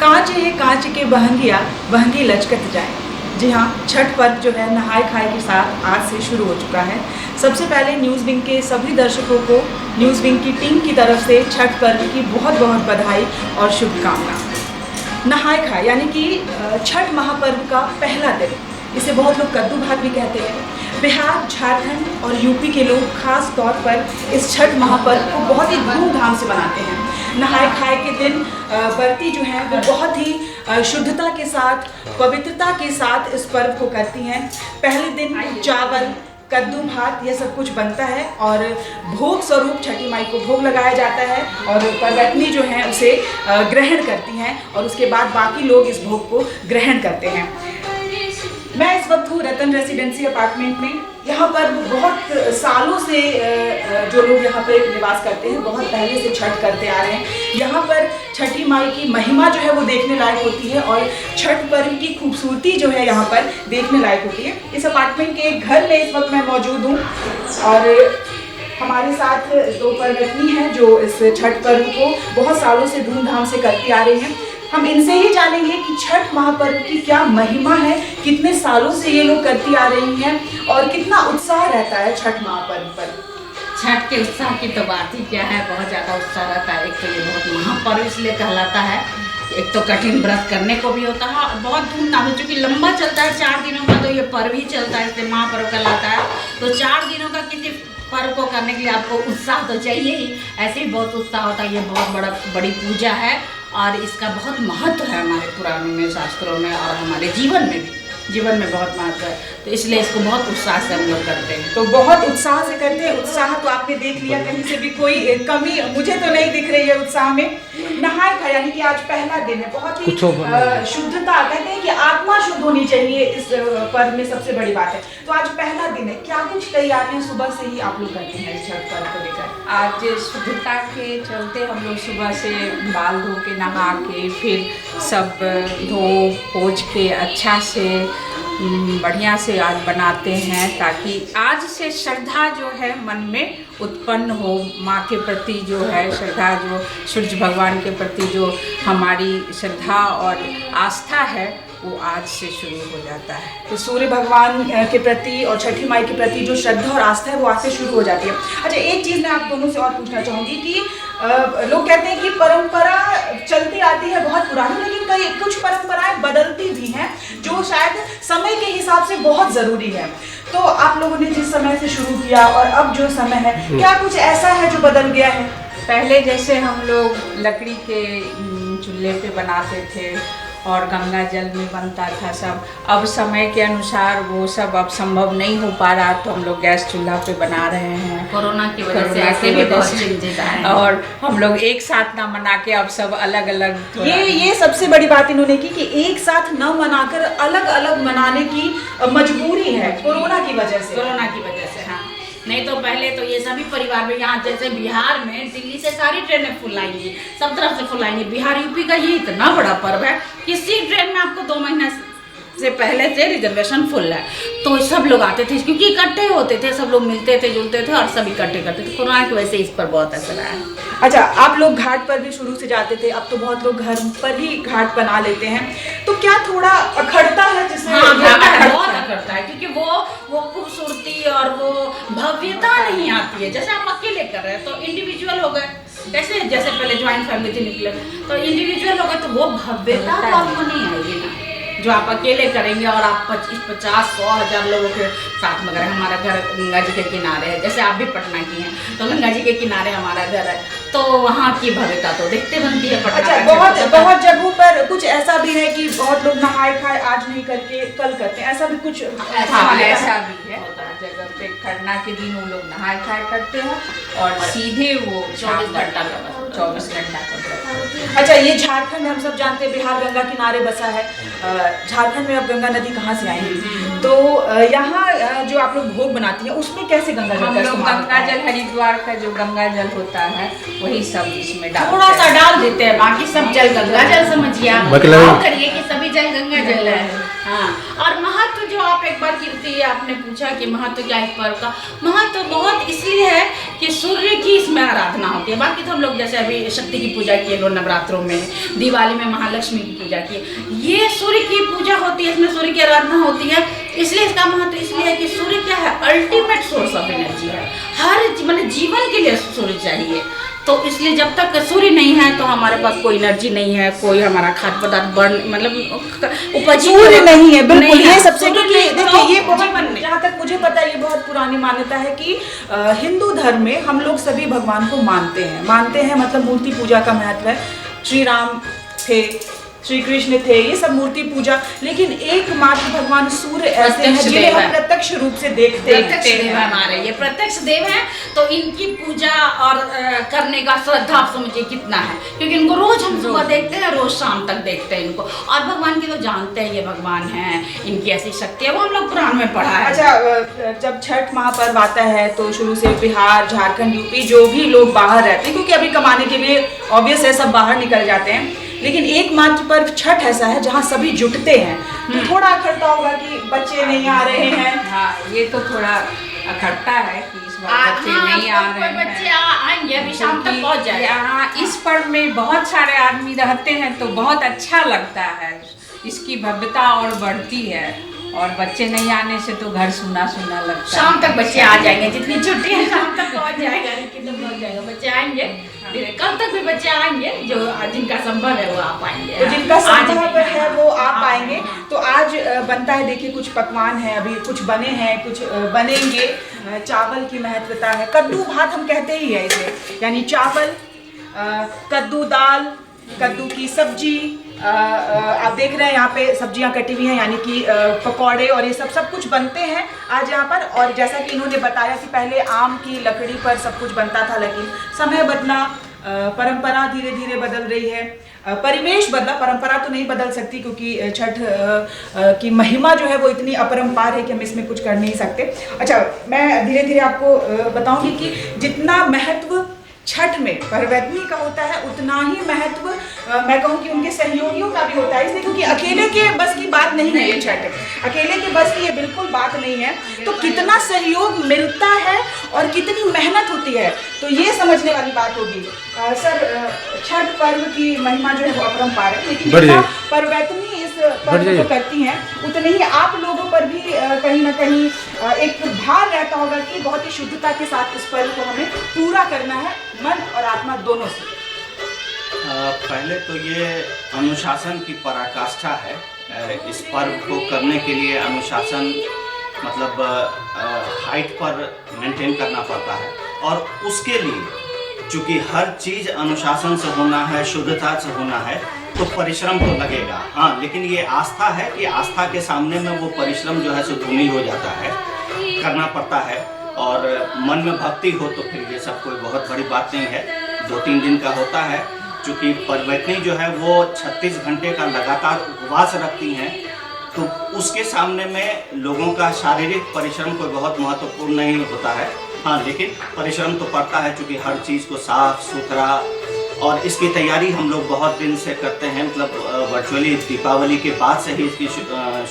कांच है कांच के बहंगिया बहंगी लचकत जाए। जी हाँ, छठ पर्व जो है नहाय खाए के साथ आज से शुरू हो चुका है। सबसे पहले न्यूज़ विंग के सभी दर्शकों को न्यूज़ विंग की टीम की तरफ से छठ पर्व की बहुत बहुत बधाई और शुभकामना। नहाय खाए यानी कि छठ महापर्व का पहला दिन, इसे बहुत लोग कद्दू भात भी कहते हैं। बिहार, झारखंड और यूपी के लोग खास तौर पर इस छठ महापर्व को बहुत ही धूमधाम से मनाते हैं। नहाय खाए के दिन व्रती जो हैं वो बहुत ही शुद्धता के साथ, पवित्रता के साथ इस पर्व को करती हैं। पहले दिन चावल, कद्दू भात यह सब कुछ बनता है और भोग स्वरूप छठी माई को भोग लगाया जाता है और पर्वतनी जो हैं उसे ग्रहण करती हैं और उसके बाद बाकी लोग इस भोग को ग्रहण करते हैं। मैं इस वक्त हूँ रतन रेसिडेंसी अपार्टमेंट में। यहाँ पर बहुत सालों से जो लोग यहाँ पर निवास करते हैं बहुत पहले से छठ करते आ रहे हैं। यहाँ पर छठी माई की महिमा जो है वो देखने लायक होती है और छठ पर्व की खूबसूरती जो है यहाँ पर देखने लायक होती है। इस अपार्टमेंट के एक घर में इस वक्त मैं मौजूद हूँ और हमारे साथ दो पर्वतनी हैं जो इस छठ पर्व को बहुत सालों से धूमधाम से करती आ रही हैं। हम इनसे ही जानेंगे कि छठ महापर्व की क्या महिमा है, कितने सालों से ये लोग करती आ रही हैं और कितना उत्साह रहता है छठ महापर्व पर। छठ के उत्साह की तो बात ही क्या है, बहुत ज़्यादा उत्साह रहता है। एक तो ये बहुत महापर्व इसलिए कहलाता है, एक तो कठिन व्रत करने को भी होता है और बहुत धूमधाम, चूँकि लंबा चलता है 4 दिनों का, तो ये पर्व ही चलता है इसलिए महापर्व कहलाता है। तो 4 दिनों का किसी पर्व को करने के लिए आपको उत्साह तो चाहिए ही, ऐसे ही बहुत उत्साह होता है। ये बहुत बड़ी पूजा है और इसका बहुत महत्व है हमारे पुराणों में, शास्त्रों में और हमारे जीवन में भी, जीवन में बहुत महत्व है। तो इसलिए इसको बहुत उत्साह से हम लोग करते हैं। तो बहुत उत्साह से करते हैं। उत्साह तो आपने देख लिया, कहीं से भी कोई कमी मुझे तो नहीं दिख रही है उत्साह में। नहाय खाए यानी कि आज पहला दिन है, बहुत ही शुद्धता, कहते हैं कि आत्मा शुद्ध होनी चाहिए इस पर्व में, सबसे बड़ी बात है। तो आज पहला दिन है, क्या कुछ तैयारियां सुबह से ही आप लोग करते हैं इस छठ पर्व को लेकर? आज शुद्धता के चलते हम लोग सुबह से बाल धो के नहा के फिर सब धो पोंछ के अच्छा से बढ़िया से आज बनाते हैं, ताकि आज से श्रद्धा जो है मन में उत्पन्न हो, माँ के प्रति जो है श्रद्धा, जो सूर्य भगवान के प्रति जो हमारी श्रद्धा और आस्था है वो आज से शुरू हो जाता है। तो सूर्य भगवान के प्रति और छठी माई के प्रति जो श्रद्धा और आस्था है वो आज से शुरू हो जाती है। अच्छा, एक चीज़ मैं आप दोनों से और पूछना चाहूँगी कि लोग कहते हैं कि परंपरा चलती आती है बहुत पुरानी, लेकिन कई कुछ परंपराएं बदलती भी हैं जो शायद समय के हिसाब से बहुत ज़रूरी है। तो आप लोगों ने जिस समय से शुरू किया और अब जो समय है, क्या कुछ ऐसा है जो बदल गया है? पहले जैसे हम लोग लकड़ी के चूल्हे पे बनाते थे और गंगा जल में बनता था सब, अब समय के अनुसार वो सब अब संभव नहीं हो पा रहा, तो हम लोग गैस चूल्हा पे बना रहे हैं। कोरोना की वजह से ऐसे भी बहुत चेंजेस आए और हम लोग एक साथ ना मना के अब सब अलग अलग। ये सबसे बड़ी बात इन्होंने की कि एक साथ न मनाकर अलग अलग मनाने की मजबूरी है कोरोना की वजह से। कोरोना की वजह से, हाँ। नहीं तो पहले तो ये सभी परिवार में, यहाँ जैसे बिहार में दिल्ली से सारी ट्रेनें फुल आएंगी, सब तरफ से फुल आएंगी। बिहार यूपी का ये इतना बड़ा पर्व है, किसी ट्रेन में आपको 2 महीने से पहले से रिजर्वेशन फुल है। तो सब लोग आते थे क्योंकि इकट्ठे होते थे, सब लोग मिलते थे, जुलते थे और सब इकट्ठे करते थे। कोरोना की वजह से इस पर बहुत असर आया। अच्छा, आप लोग घाट पर भी शुरू से जाते थे, अब तो बहुत लोग घर पर ही घाट बना लेते हैं, तो क्या थोड़ा अखड़ता है जिसमें? हाँ, बहुत अखड़ता है क्योंकि वो खूबसूरती और वो भव्यता नहीं आती है। जैसे आप अकेले कर रहे हैं तो इंडिविजुअल हो गए, जैसे पहले ज्वाइंट फैमिली थी निकले, तो इंडिविजुअल हो गए तो वो भव्यता तो आपको नहीं आएगी ना जो आप अकेले करेंगे। और आप 25, 50, 100, 1000 लोगों के साथ में, अगर हमारा घर गंगा जी के किनारे है, जैसे आप भी पटना की हैं, तो गंगा जी के किनारे हमारा घर है, तो वहाँ की भव्यता तो देखते बनती है पटना। अच्छा, बहुत जगहों पर कुछ ऐसा भी है कि बहुत लोग नहाए खाए आज नहीं करके कल करते हैं, ऐसा भी कुछ? हाँ, ऐसा भी है। जगह पे खरना के दिन वो लोग नहाए खाए करते हैं और सीधे वो 24 घंटा का 24 घंटा का। अच्छा, ये झारखंड हम सब जानते हैं, बिहार गंगा किनारे बसा है। झारखंड में अब गंगा नदी कहाँ से आएंगी, तो यहाँ जो आप लोग भोग बनाती हैं उसमें कैसे गंगा जल? हम लोग गंगा जल, हरिद्वार का जो गंगा जल होता है वही सब इसमें थोड़ा सा डाल देते हैं, बाकी सब जल गंगा जल समझिए, करिए कि सभी जल गंगा जल है। हाँ, और महत्व जो आप एक बार कीर्ति आपने पूछा कि महत्व क्या है इस पर्व का, महत्व बहुत इसलिए है कि सूर्य की इसमें आराधना होती है। बाकी तो हम लोग जैसे अभी शक्ति की पूजा किए लोग नवरात्रों में, दिवाली में महालक्ष्मी की पूजा की, ये सूर्य की पूजा होती है, इसमें सूर्य की आराधना होती है। इसलिए इसका महत्व इसलिए है कि सूर्य क्या है, अल्टीमेट सोर्स ऑफ एनर्जी है। हर मतलब जीवन के लिए सूर्य चाहिए। तो इसलिए जब तक सूर्य नहीं है तो हमारे पास कोई एनर्जी नहीं है, कोई हमारा खाद्य पदार्थ बन मतलब उपज सूर्य नहीं है, बिल्कुल। नहीं ये है। सबसे सूर्य देखिए नहीं तो ये बहुत, जीवन नहीं। जहाँ तक मुझे पता है ये बहुत पुरानी मान्यता है कि हिंदू धर्म में हम लोग सभी भगवान को मानते हैं मतलब मूर्ति पूजा का महत्व है। श्री राम थे, श्री कृष्ण थे, ये सब मूर्ति पूजा, लेकिन एकमात्र भगवान सूर्य ऐसे हैं जिन्हें हम प्रत्यक्ष रूप से देखते हैं। हमारे ये प्रत्यक्ष देव हैं, तो इनकी पूजा और करने का श्रद्धा आप समझिए कितना है, क्योंकि इनको रोज हम सुबह देखते हैं, रोज शाम तक देखते हैं इनको। और भगवान की तो जानते हैं ये भगवान हैं, इनकी ऐसी शक्ति है, वो हम लोग पुराण में पढ़ा है। अच्छा, जब छठ महापर्व आता है तो शुरू से बिहार, झारखंड, यूपी जो भी लोग बाहर रहते हैं, क्योंकि अभी कमाने के लिए ऑब्वियस है सब बाहर निकल जाते हैं, लेकिन एकमात्र पर्व छठ ऐसा है जहाँ सभी जुटते हैं। तो थोड़ा अखड़ता होगा कि बच्चे नहीं आ रहे हैं। हाँ, ये तो थोड़ा अखड़ता है कि इस बार बच्चे नहीं आ रहे हैं। बच्चे आएंगे, अभी शाम तक पहुँच जाएंगे। यहाँ इस पर्व में बहुत सारे आदमी रहते हैं तो बहुत अच्छा लगता है, इसकी भव्यता और बढ़ती है। और बच्चे नहीं आने से तो घर सुना सुना लगता है। शाम तक बच्चे आ जाएंगे, जितनी छुट्टी है शाम तक पहुँच जाएगा, पहुँच जाएगा, बच्चे आएंगे। कल तक भी बच्चे आएंगे, जो जिनका संभव है वो आ पाएंगे। तो जिनका संभव है वो आ पाएंगे। तो आज बनता है, देखिए कुछ पकवान है, अभी कुछ बने हैं, कुछ बनेंगे। चावल की महत्वता है, कद्दू भात हम कहते ही है इसे, यानी चावल, कद्दू दाल, कद्दू की सब्जी, आप देख रहे हैं यहाँ पे सब्जियां कटी हुई हैं, यानी कि पकौड़े और ये सब कुछ बनते हैं आज यहाँ पर। और जैसा कि इन्होंने बताया कि पहले आम की लकड़ी पर सब कुछ बनता था, लेकिन समय बदला, परंपरा धीरे धीरे बदल रही है, परिवेश बदला, परंपरा तो नहीं बदल सकती, क्योंकि छठ की महिमा जो है वो इतनी अपरंपार है कि हम इसमें कुछ कर नहीं सकते। अच्छा, मैं धीरे धीरे आपको बताऊंगी कि जितना महत्व छठ में परवैतनी का होता है, उतना ही महत्व मैं कहूँ कि उनके सहयोगियों का भी होता है। इसलिए क्योंकि अकेले के बस की बात नहीं है ये छठ, अकेले के बस की ये बिल्कुल बात नहीं है। तो कितना सहयोग मिलता है और कितनी मेहनत होती है, तो ये समझने वाली बात होगी। सर, छठ पर्व की महिमा जो है वो अपरंपार है, लेकिन जितना परवैतनी इस पर्व को करती हैं, उतने ही आप लोगों पर भी कहीं ना कहीं एक भार रहता होगा कि बहुत ही शुद्धता के साथ इस पर्व को हमें पूरा करना है, मन और आत्मा दोनों से। पहले तो ये अनुशासन की पराकाष्ठा है। इस पर्व को करने के लिए अनुशासन मतलब हाइट पर मेंटेन करना पड़ता है, और उसके लिए चूँकि हर चीज़ अनुशासन से होना है, शुद्धता से होना है, तो परिश्रम तो लगेगा। हाँ, लेकिन ये आस्था है कि आस्था के सामने में वो परिश्रम जो है सो धूमिल हो जाता है, करना पड़ता है। और मन में भक्ति हो तो फिर ये सब कोई बहुत बड़ी बात नहीं है। 2-3 दिन का होता है। चूँकि परवैतनी जो है वो 36 घंटे का लगातार उपवास रखती हैं, तो उसके सामने में लोगों का शारीरिक परिश्रम कोई बहुत महत्वपूर्ण नहीं होता है। हाँ, लेकिन परिश्रम तो पड़ता है, चूँकि हर चीज़ को साफ सुथरा, और इसकी तैयारी हम लोग बहुत दिन से करते हैं, मतलब वर्चुअली दीपावली के बाद से ही इसकी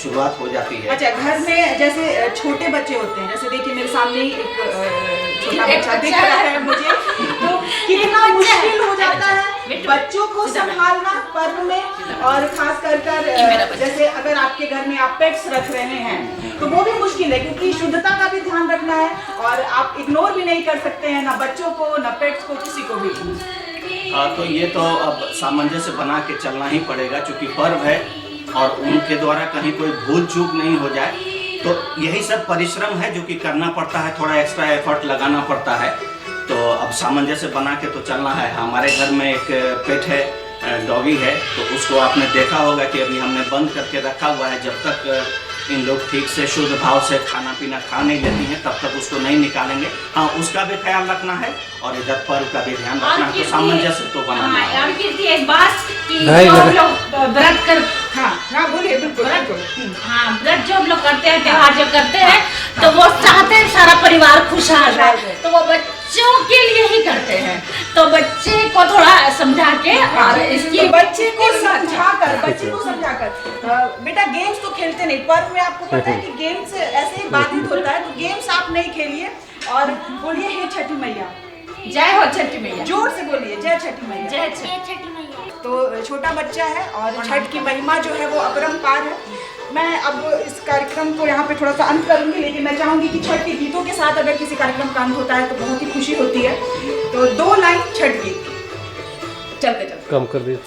शुरुआत हो जाती है। अच्छा, घर में जैसे छोटे बच्चे होते हैं, जैसे देखिए मेरे सामने एक छोटा बच्चा दिख रहा है मुझे, तो कितना मुश्किल हो जाता है बच्चों को संभालना पर्व में। और खास कर जैसे अगर आपके घर में आप पेट्स रख रहे हैं तो वो भी मुश्किल है, क्योंकि शुद्धता का भी ध्यान रखना है, और आप इग्नोर भी नहीं कर सकते हैं, ना बच्चों को, ना पेट्स को, किसी को भी। तो ये तो अब सामंजस्य बना के चलना ही पड़ेगा, क्योंकि पर्व है और उनके द्वारा कहीं कोई भूल चूक नहीं हो जाए। तो यही सब परिश्रम है जो कि करना पड़ता है, थोड़ा एक्स्ट्रा एफर्ट लगाना पड़ता है। तो अब सामंजस्य बना के तो चलना है। हमारे घर में एक पेट है, डॉगी है, तो उसको आपने देखा होगा कि अभी हमने बंद करके रखा हुआ है। जब तक इन लोग ठीक से शुद्ध भाव से खाना पीना खा नहीं लेती हैं, तब तक उसको नहीं निकालेंगे। हाँ, उसका भी ख्याल रखना है और इधर पर्व का भी ध्यान रखना है, तो सामंजस्य तो बनाना है। और कीर्ति, एक बात कि जो हम लोग व्रत कर, हाँ बोलिए, बिल्कुल। हाँ, व्रत जो हम लोग करते हैं, त्योहार जो करते हैं, तो वो चाहते हैं सारा परिवार खुशहाल रहे, तो वो बच्चों के लिए ही करते हैं। तो बच्चे को थोड़ा समझा के, और इसकी बच्चे को समझाकर बेटा गेम्स तो खेलते नहीं, पर्व में आपको पता है कि गेम्स ऐसे ही बाधित होता है, तो गेम्स आप नहीं खेलिए, और बोलिए हे छठी मैया, जय हो छठी मैया। जोर से बोलिए जय छठी मैया। जय छठी मैया। तो छोटा बच्चा है और छठ की महिमा जो है वो अपरंपार है। मैं अब इस कार्यक्रम को यहाँ पे थोड़ा सा अंत करूँगी, लेकिन मैं चाहूँगी कि छठ के गीतों के साथ अगर किसी कार्यक्रम का अंत होता है तो बहुत ही खुशी होती है। तो 2 लाइन छठ गीत चलते चलते कम कर दिया,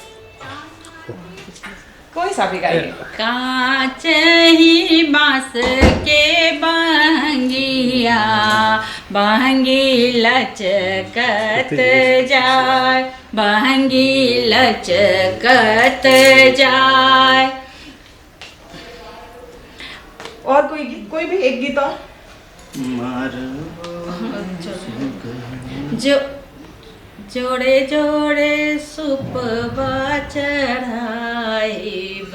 कोई सा भी गाइए। कांच ही बांस के बहंगिया, बहंगी लचकत जाय, बहंगी लचकत जाय। और कोई गीत, कोई भी एक गीत और। जो जोड़े जोड़े सुपवा चढ़ाइब,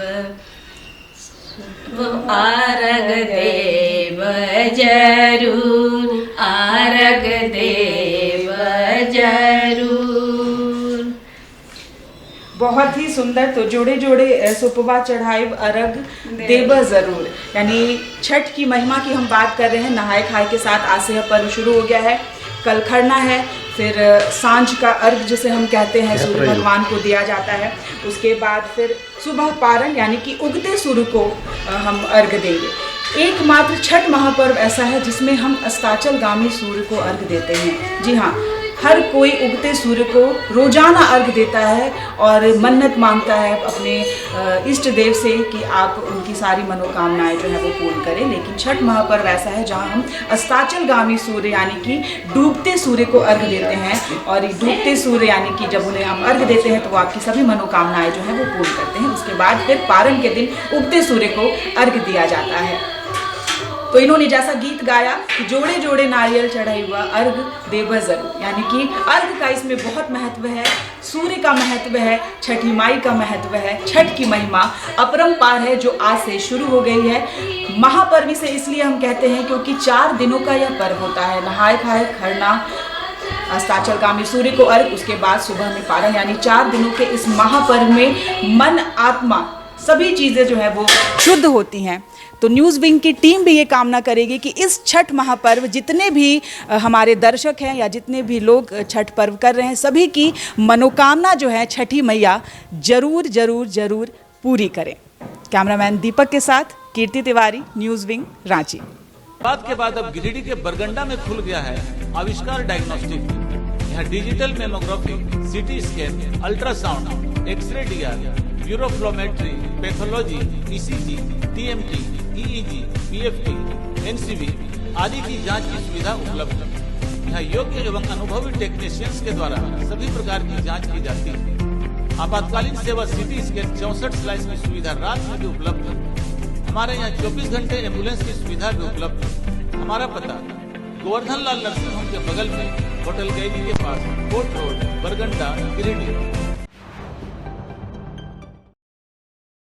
आरग देव जरूर, आरग देव जरूर। बहुत ही सुंदर। तो जोड़े जोड़े सुपवा चढ़ाइब अरग देव जरूर, यानी छठ की महिमा की हम बात कर रहे हैं। नहाए खाए के साथ आज से यह पर्व शुरू हो गया है। कल खरना है, फिर सांझ का अर्घ जिसे हम कहते हैं सूर्य भगवान को दिया जाता है। उसके बाद फिर सुबह पारण यानी कि उगते सूर्य को हम अर्घ देंगे। एकमात्र छठ महापर्व ऐसा है जिसमें हम अस्ताचलगामी सूर्य को अर्घ देते हैं। जी हाँ, हर कोई उगते सूर्य को रोजाना अर्घ देता है और मन्नत मांगता है अपने इष्ट देव से कि आप उनकी सारी मनोकामनाएं जो है वो पूर्ण करें। लेकिन छठ महापर्व ऐसा है जहां हम अस्ताचलगामी सूर्य यानी कि डूबते सूर्य को अर्घ देते हैं। और डूबते सूर्य यानी कि जब उन्हें हम अर्घ देते हैं तो वो आपकी सभी मनोकामनाएं जो है वो पूर्ण करते हैं। उसके बाद फिर पारण के दिन उगते सूर्य को अर्घ दिया जाता है। तो इन्होंने जैसा गीत गाया कि जोड़े जोड़े नारियल चढ़ाई हुआ अर्घ देव जरूर, यानी कि अर्घ का इसमें बहुत महत्व है। सूर्य का महत्व है, छठी माई का महत्व है। छठ की महिमा अपरंपार है जो आज से शुरू हो गई है। महापर्व से इसलिए हम कहते हैं क्योंकि 4 दिनों का यह पर्व होता है। नहाए खाए, खरना, अस्ताचलगामी सूर्य को अर्घ, उसके बाद सुबह में पारण, यानी 4 दिनों के इस महापर्व में मन, आत्मा, सभी चीज़ें जो है वो शुद्ध होती हैं। तो न्यूज़ विंग की टीम भी ये कामना करेगी कि इस छठ महापर्व जितने भी हमारे दर्शक हैं या जितने भी लोग छठ पर्व कर रहे हैं, सभी की मनोकामना जो है छठी मैया जरूर जरूर जरूर पूरी करें। कैमरामैन दीपक के साथ कीर्ति तिवारी, न्यूज़ विंग, रांची। बात के बाद अब गिरिडीह के बरगंडा में खुल गया है आविष्कार डायग्नोस्टिक। यहाँ digital mammography, CT scan, ultrasound, X ray DR, uroflowmetry, pathology, ECG, TMT, EEG, PFT, NCV आदि की जांच की सुविधा उपलब्ध है। यहाँ योग्य एवं अनुभवी टेक्नीशियंस के द्वारा सभी प्रकार की जांच की जाती है। आपातकालीन सेवा सीटी स्कैन 64 स्लाइस की सुविधा रात में भी उपलब्ध है। हमारे यहाँ 24 घंटे एम्बुलेंस की सुविधा भी उपलब्ध है। हमारा पता गोवर्धन लाल नर्सिंग होम के बगल में होटल गैली के पास, कोर्ट रोड, बरगंडा, गिरिडीह।